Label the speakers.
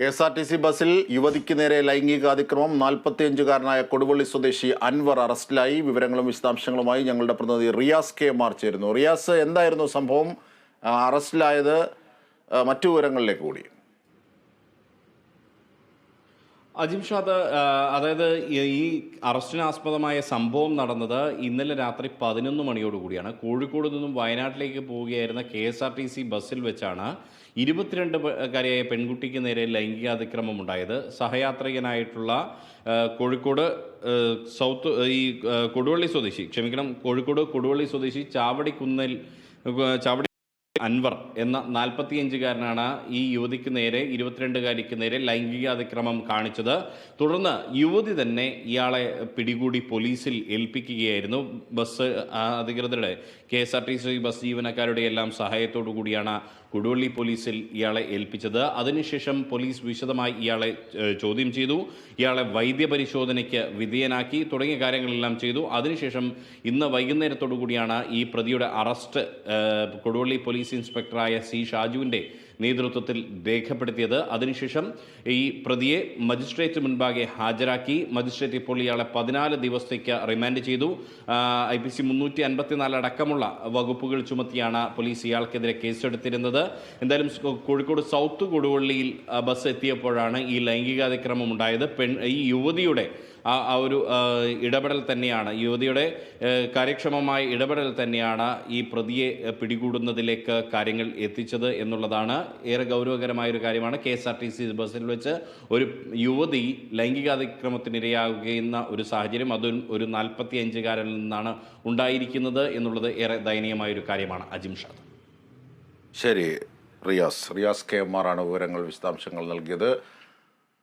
Speaker 1: KSRTC ബസ്സിൽ യുവതിക്ക് നേരെ ലൈംഗിക അതിക്രമം 45-കാരനായ കൊടുവള്ളി സ്വദേശി അൻവർ അറസ്റ്റിലായി. വിവരങ്ങളും വിശദാംശങ്ങളുമായി ഞങ്ങളുടെ പ്രതിനിധി റിയാസ് കെ മാർ ചേരുന്നു. റിയാസ്, എന്തായിരുന്നു സംഭവം? അറസ്റ്റിലായത് മറ്റു വിവരങ്ങളിലേക്ക് കൂടി.
Speaker 2: അജിംഷാദ്, അതായത് ഈ അറസ്റ്റിനാസ്പദമായ സംഭവം നടന്നത് ഇന്നലെ രാത്രി 11 മണിയോടുകൂടിയാണ്. കോഴിക്കോട് നിന്നും വയനാട്ടിലേക്ക് പോവുകയായിരുന്ന KSRTC ബസ്സിൽ വെച്ചാണ് 22-കാരിയായ പെൺകുട്ടിക്ക് നേരെ ലൈംഗികാതിക്രമം ഉണ്ടായത്. സഹയാത്രികനായിട്ടുള്ള കോഴിക്കോട് കോഴിക്കോട് കൊടുവള്ളി സ്വദേശി ചാവടി അൻവർ എന്ന 45-കാരനാണ് ഈ യുവതിക്ക് നേരെ 22-കാരിക്ക് നേരെ ലൈംഗികാതിക്രമം കാണിച്ചത്. തുടർന്ന് യുവതി തന്നെ ഇയാളെ പിടികൂടി പോലീസിൽ ഏൽപ്പിക്കുകയായിരുന്നു. ബസ് അധികൃതരുടെ KSRTC ബസ് ജീവനക്കാരുടെ എല്ലാം സഹായത്തോടു കൂടിയാണ് കൊടുവള്ളി പോലീസിൽ ഇയാളെ ഏൽപ്പിച്ചത്. അതിനുശേഷം പോലീസ് വിശദമായി ഇയാളെ ചോദ്യം ചെയ്തു, ഇയാളെ വൈദ്യപരിശോധനയ്ക്ക് വിധേയനാക്കി തുടങ്ങിയ കാര്യങ്ങളെല്ലാം ചെയ്തു. അതിനുശേഷം ഇന്ന് വൈകുന്നേരത്തോടു കൂടിയാണ് ഈ പ്രതിയുടെ അറസ്റ്റ് കൊടുവള്ളി പോലീസ് ഇൻസ്പെക്ടറായ C. ഷാജുവിൻ്റെ നേതൃത്വത്തിൽ രേഖപ്പെടുത്തിയത്. അതിനുശേഷം ഈ പ്രതിയെ മജിസ്ട്രേറ്റ് മുൻപാകെ ഹാജരാക്കി. മജിസ്ട്രേറ്റ് ഇപ്പോൾ ഇയാളെ 14 ദിവസത്തേക്ക് റിമാൻഡ് ചെയ്തു. IPC 354 അടക്കമുള്ള വകുപ്പുകൾ ചുമത്തിയാണ് പോലീസ് ഇയാൾക്കെതിരെ കേസെടുത്തിരുന്നത്. എന്തായാലും കോഴിക്കോട് സൗത്ത് കൊടുവള്ളിയിൽ ബസ് എത്തിയപ്പോഴാണ് ഈ ലൈംഗികാതിക്രമം ഉണ്ടായത്. ഈ യുവതിയുടെ ആ ഒരു ഇടപെടൽ തന്നെയാണ്, യുവതിയുടെ കാര്യക്ഷമമായ ഇടപെടൽ തന്നെയാണ് ഈ പ്രതിയെ പിടികൂടുന്നതിലേക്ക് കാര്യങ്ങൾ എത്തിച്ചത് എന്നുള്ളതാണ് ഏറെ ഗൗരവകരമായൊരു കാര്യമാണ്. KSRTC ബസ്സിൽ വെച്ച് ഒരു യുവതി ലൈംഗികാതിക്രമത്തിനിരയാകുന്ന ഒരു സാഹചര്യം, അതും ഒരു 45-കാരനിൽ നിന്നാണ് ഉണ്ടായിരിക്കുന്നത് എന്നുള്ളത് ഏറെ ദയനീയമായൊരു കാര്യമാണ്. അജിംഷാദ്.
Speaker 1: ശരി, റിയാസ് കെ മാറാണ് വിവരങ്ങൾ വിശദാംശങ്ങൾ നൽകിയത്.